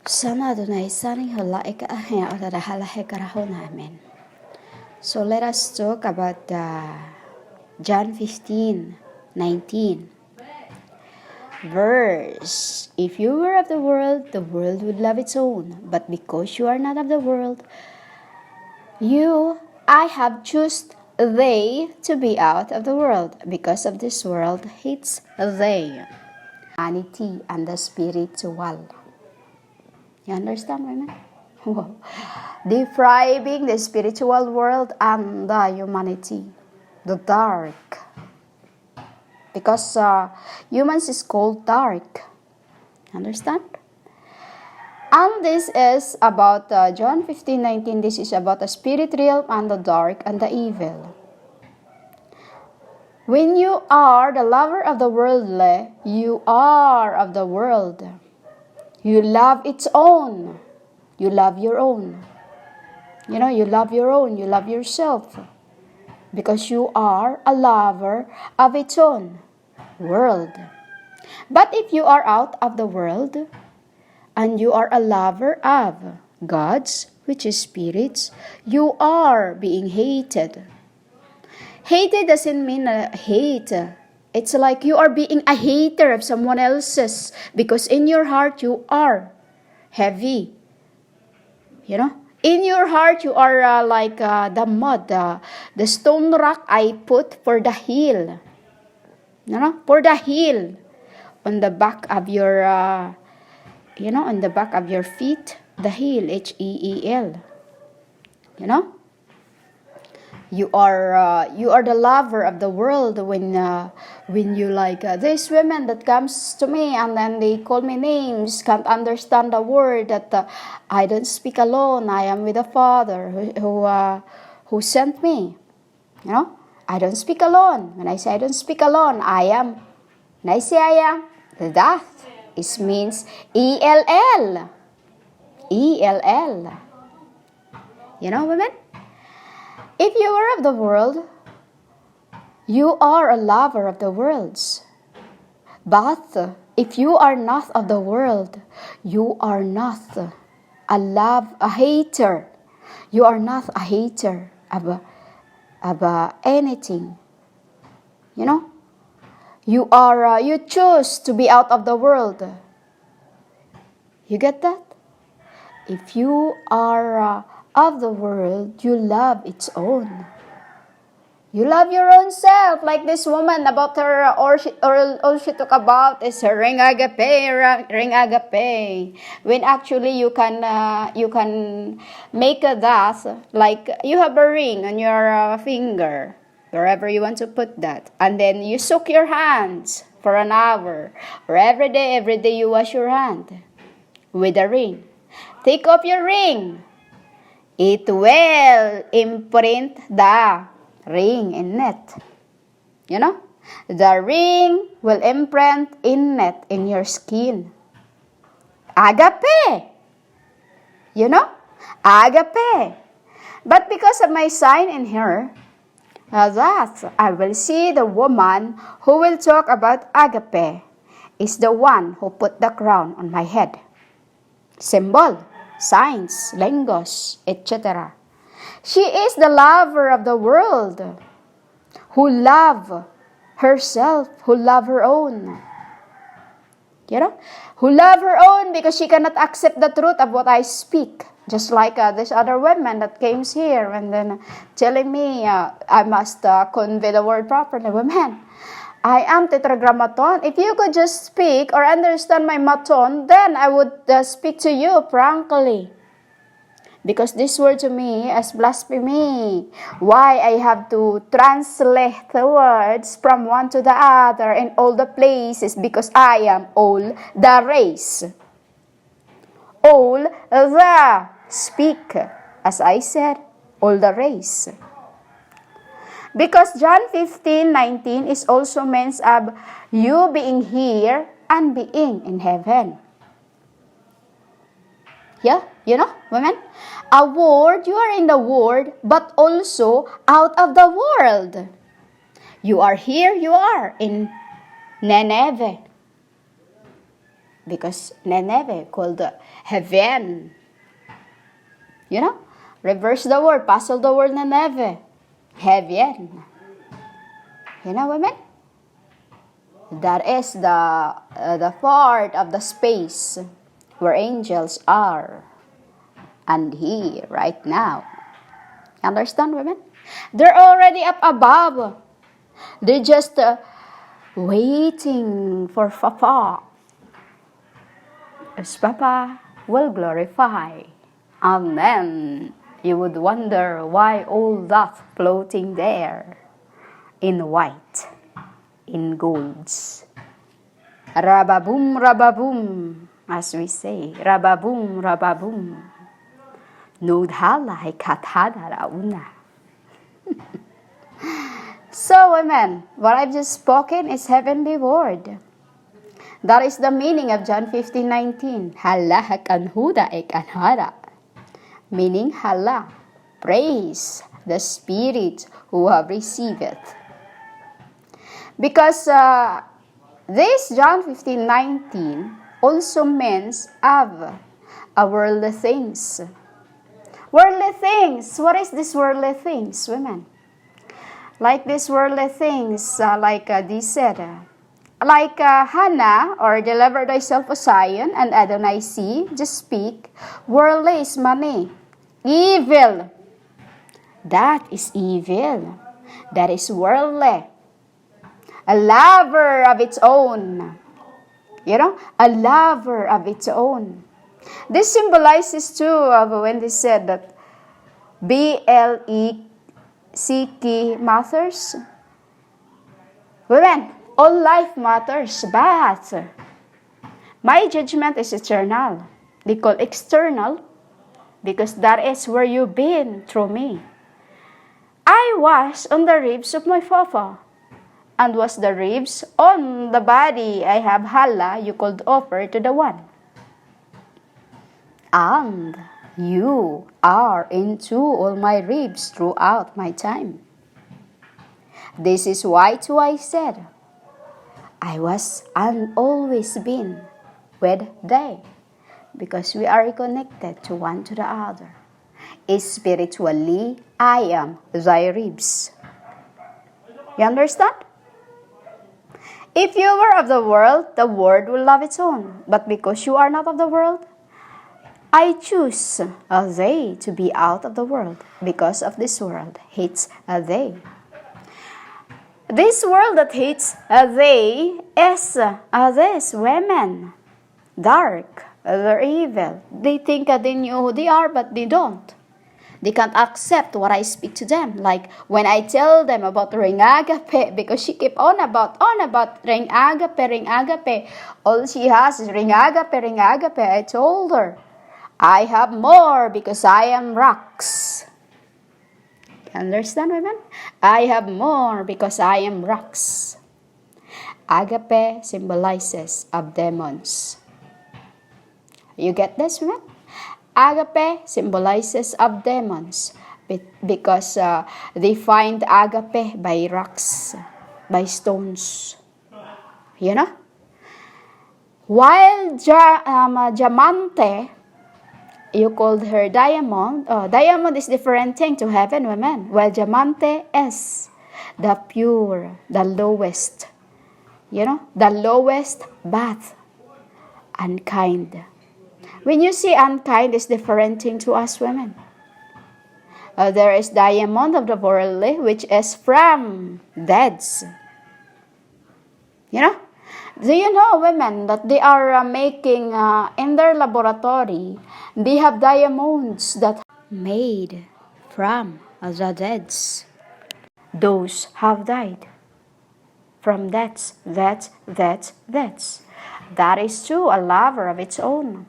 Sana Adonai sani hala eka ahya otara hala hekaraho namin. So let us talk about John 15:19 verse. If you were of the world would love its own. But because you are not of the world, I have chosen they to be out of the world. Because of this world hates they. Humanity and the spiritual. You understand, women? Wow. Depriving the spiritual world and the humanity. The dark. Because humans is called dark. Understand? And this is about John 15:19. This is about the spirit realm and the dark and the evil. When you are the lover of the worldly, you are of the world. You love its own. You love your own. You love your own. You love yourself. Because you are a lover of its own world. But if you are out of the world, and you are a lover of God's, which is spirits, you are being hated. Hated doesn't mean hate. It's like you are being a hater of someone else's, because in your heart you are heavy. In your heart you are like the mud, the stone rock I put for the heel. For the heel on the back of your, on the back of your feet, the heel, Heel. You are the lover of the world when you like these women that comes to me and then they call me names, can't understand the word that I don't speak alone. I am with the Father who sent me. I don't speak alone. When I say I don't speak alone, I am. When I say I am, that it means ELL. ELL. Women? If you are of the world, you are a lover of the worlds. But if you are not of the world, you are not a hater. You are not a hater of anything. You are. You choose to be out of the world. You get that? If you are of the world, you love its own. You love your own self, like this woman about her, all she talk about is her ring agape. When actually you can make that like you have a ring on your finger, wherever you want to put that, and then you soak your hands for an hour, or every day you wash your hand with a ring. Take off your ring. It will imprint the ring in it. The ring will imprint in it in your skin. Agape. Agape. But because of my sign in here, that I will see the woman who will talk about agape is the one who put the crown on my head. Symbol. Signs, lingos, etc. She is the lover of the world, who love herself, who love her own. Who love her own because she cannot accept the truth of what I speak. Just like this other woman that came here and then telling me I must convey the word properly. Women, I am tetragrammaton. If you could just speak or understand my maton, then I would speak to you frankly. Because this word to me is blasphemy. Why I have to translate the words from one to the other in all the places? Because I am all the race. All the speak. As I said, all the race. Because John 15:19 is also means of you being here and being in heaven. Yeah, women? A word, you are in the world, but also out of the world. You are here, you are in Nineveh. because Nineveh called heaven. You know, reverse the word, puzzle the word Nineveh, heaven. You know, women? That is the part of the space where angels are and here right now. Understand, women? They're already up above. They're just waiting for Papa. As Papa will glorify. And then you would wonder why all that floating there in white, in golds. Rababoom, rababoom, as we say. Rababoom, rababoom. Nudhala kathada rauna. So, women, what I've just spoken is heavenly word. That is the meaning of John 15:19. Hala kanhuda ekanhara. Meaning hala, praise the Spirit who have received it. Because this John 15:19 also means of worldly things. Worldly things. What is this worldly things, women? Like these worldly things, they said, Hannah, or deliver thyself, O Zion, and Adonai see, just speak. Worldly is money. Evil. That is evil. That is worldly. A lover of its own. You know, a lover of its own. This symbolizes too of when they said that BLECK matters. Women, all life matters, but my judgment is eternal. They call external because that is where you've been through me. I was on the ribs of my Papa, and was the ribs on the body I have hala you could offer to the one. And you are into all my ribs throughout my time. This is why too I said, I was and always been with they, because we are connected to one to the other. Spiritually, I am thy ribs. You understand? If you were of the world will love its own. But because you are not of the world, I choose they to be out of the world, because of this world hates they. This world that hates they is these women. Dark, they're evil. They think they know who they are, but they don't. They can't accept what I speak to them. Like when I tell them about ring agape, because she keep on about ring agape. All she has is ring agape. I told her, I have more because I am rocks. Understand, women? I have more because I am rocks. Agape symbolizes of demons. You get this, women? Agape symbolizes of demons because they find agape by rocks, by stones. You know? While diamante, you called her diamond. Diamond is different thing to heaven, women. While diamante is the pure, the lowest. You know? The lowest but unkind. When you see unkind, is different thing to us women. There is diamond of the worldly, which is from deads. You know? Do you know, women, that they are making in their laboratory, they have diamonds that made from the deads. Those have died from deaths. That is too a lover of its own.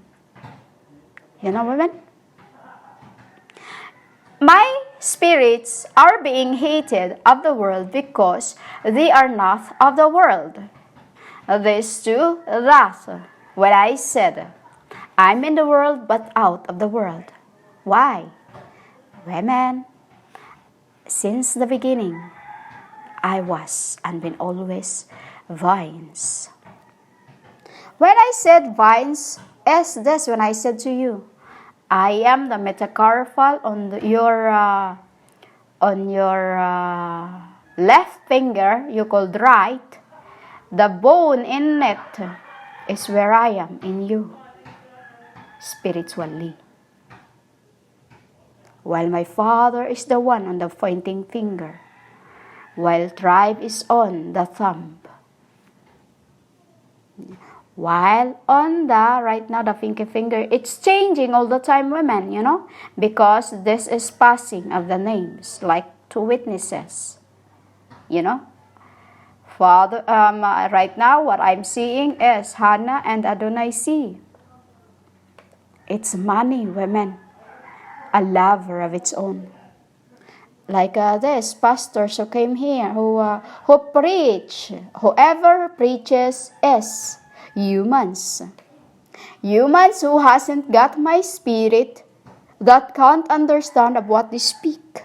You know, women? My spirits are being hated of the world because they are not of the world. This too, that when I said, I'm in the world but out of the world. Why? Women, since the beginning, I was and been always vines. When I said vines, is this when I said to you, I am the metacarpal on your left finger, you called right. The bone in it is where I am in you, spiritually. While my Father is the one on the pointing finger, while tribe is on the thumb. While on the, right now, the pinky finger, it's changing all the time, women, because this is passing of the names, like two witnesses, Father, right now, what I'm seeing is Hannah and Adonai see. It's money, women, a lover of its own. Like this pastors who came here, who preach, whoever preaches is humans who hasn't got my spirit, that can't understand of what they speak,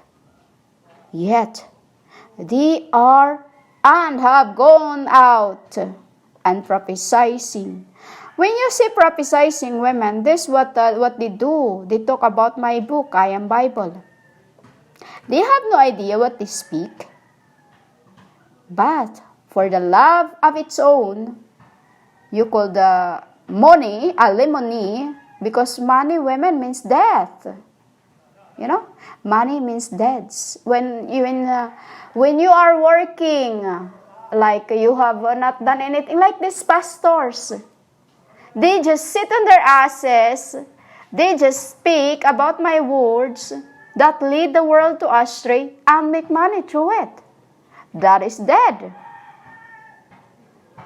yet they are and have gone out and prophesying. When you see prophesying, women, this what they do. They talk about my book, I Am Bible. They have no idea what they speak, but for the love of its own, you call the money, alimony, because money, women, means death. Money means deaths. When you are working, like you have not done anything, like these pastors, they just sit on their asses, they just speak about my words that lead the world to astray and make money through it. That is dead.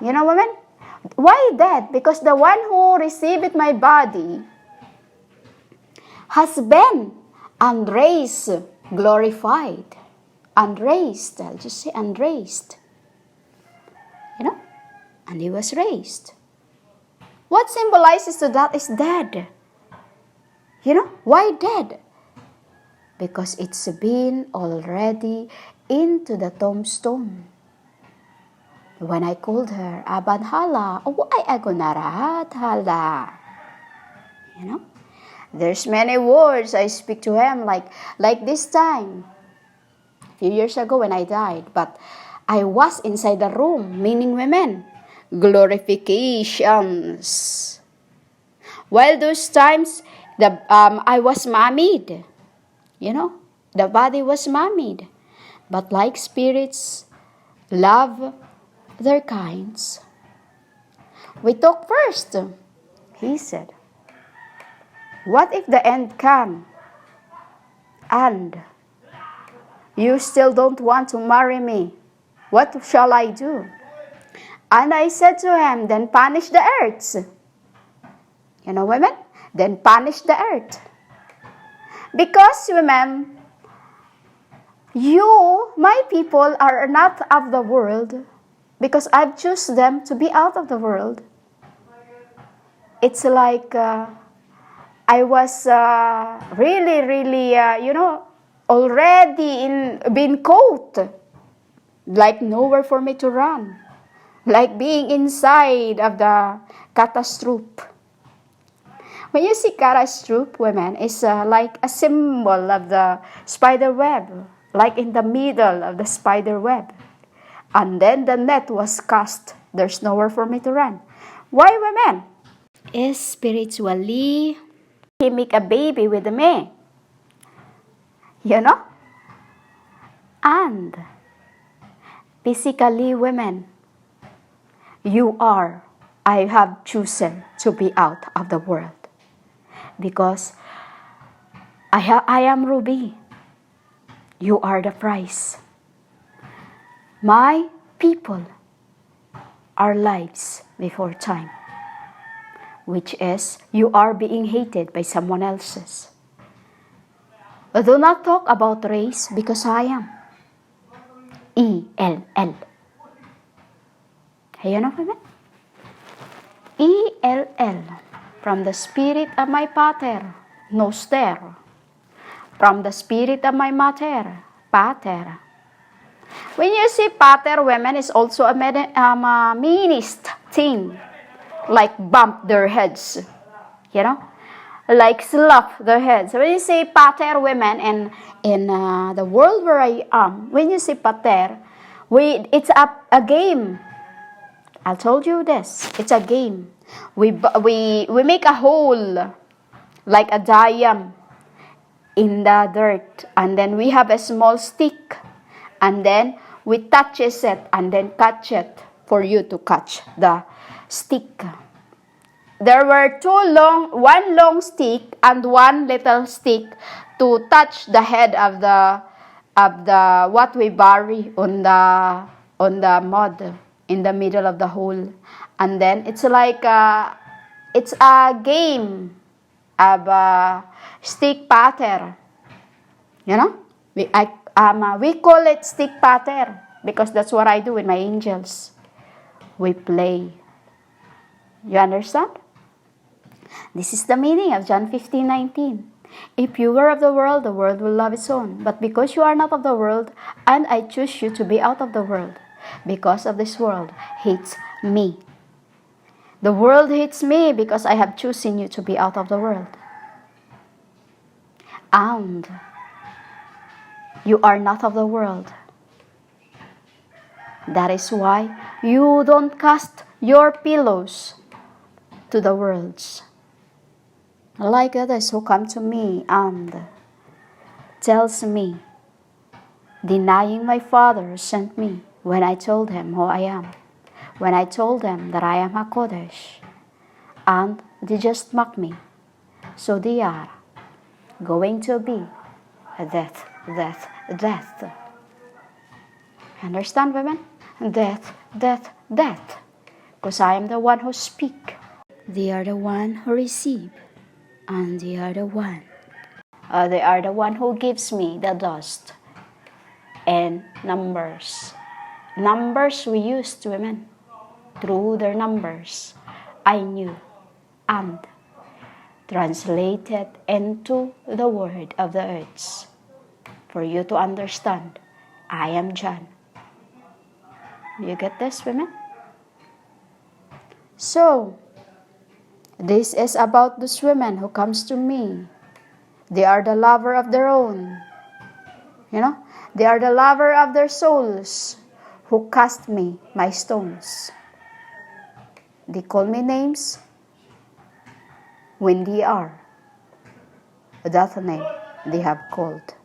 Women? Why dead? Because the one who received my body has been unraised, glorified. Unraised, I'll just say unraised. And he was raised. What symbolizes to that is dead. Why dead? Because it's been already into the tombstone. When I called her, Aban hala, why ako narahat hala? There's many words I speak to him like this time. A few years ago when I died, but I was inside the room, meaning women, glorifications. While those times, I was mummied. The body was mummied. But like spirits love their kinds, we talk first. He said, what if the end come and you still don't want to marry me? What shall I do? And I said to him, then punish the earth. Women? Then punish the earth. Because, women, you, my people, are not of the world, because I've chosen them to be out of the world. It's like I was really, already being caught, like nowhere for me to run, like being inside of the catastrophe. When you see catastrophe, women, it's like a symbol of the spider web, like in the middle of the spider web. And then the net was cast. There's nowhere for me to run. Why, women? Is spiritually, he make a baby with me. And physically, women, I have chosen to be out of the world. Because I am Ruby. You are the prize. My people are lives before time, which is you are being hated by someone else's. Do not talk about race because I am ELL. women? ELL. From the spirit of my pater, noster. From the spirit of my mater, pater. When you see pater, women, is also a meanest thing. like bump their heads, you know, like slap their heads. When you say pater, women, and in the world where I am, when you say pater, it's a game. I told you this. It's a game. We make a hole like a diam in the dirt, and then we have a small stick, and then we touch it and then catch it for you to catch the stick. There were one long stick and one little stick to touch the head of the what we bury on the mud in the middle of the hole, and then it's like it's a game of stick pater. You know, we call it stick pater because that's what I do with my angels. We play. You understand? This is the meaning of John 15:19. If you were of the world will love its own. But because you are not of the world, and I choose you to be out of the world, because of this world hates me. The world hates me because I have chosen you to be out of the world. And you are not of the world. That is why you don't cast your pillows to the worlds. Like others who come to me and tells me, denying my Father who sent me, when I told him who I am, when I told them that I am a Kodesh, and they just mock me. So they are going to be death. Understand, women? Death. Because I am the one who speak. They are the one who receive. And they are the one. They are the one who gives me the dust. And numbers. Numbers we used, women. Through their numbers, I knew and translated into the word of the earths. For you to understand, I am John. You get this, women? So, this is about those women who comes to me. They are the lover of their own. You know? They are the lover of their souls who cast me my stones. They call me names when they are that name they have called.